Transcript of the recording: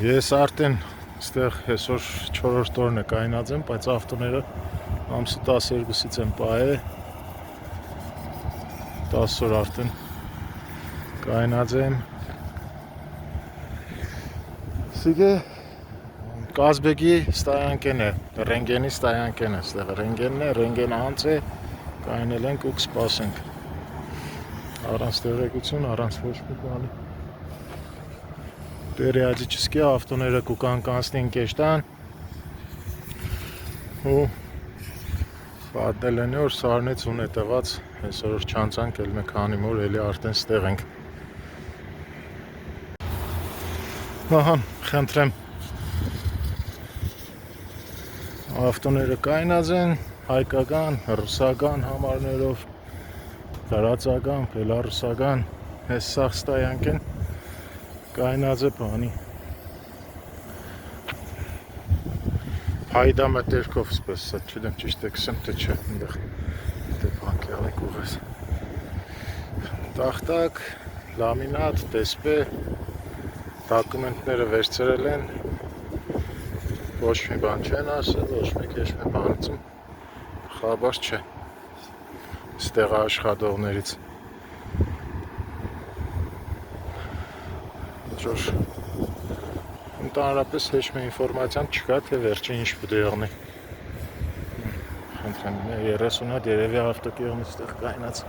Ես արդեն այստեղ այսօր 4-րդ օրն է կայնած եմ, բայց ավտոները ամսի 12-ից եմ պահել, 10 օր արդեն կայնած եմ։ Սիգե Կազբեգի ստայանքեն է, ռենգենի ստայանքեն է, այստեղ ռենգենն է, ռենգենը անց է, կայնել ենք ու կսպասենք։ Առանց տեղեկություն, առանց ոչ մի բանի։ Периодически ավտոները կուկանկանցնին կեշտան ու պատնել են որ սարնից ու նետված այսօր չանցանք էլ մեկ քանի օր էլի արդեն ստեղ ենք։ Ահա, խնդրեմ ավտոները կայնած են հայկական, ռուսական համարներով, տարածական, բելառուսական, այս սաղ ստայանք են կայնած է բանի Հայդա մետերքով սպես, չդեմ ճիշտ է կսեմ, թե չէ, ընդեղ դե բանք եղնեք ուղես տախտակ, լամինատ, տեսպե, դակումենտները վերցրել են, ոչ մի բան չեն ասել, ոչ մի քեշ մի բանցում, խաբար չէ, ստեղ աշխատողներից Ժոր Ընդհանրապես հեչ մի ինֆորմացիան չկա, թե վերջին ինչ պետք է եղնի։ Խնդրեմ, 30 հատ երևի ավտոկիոնից տեղ կայնած։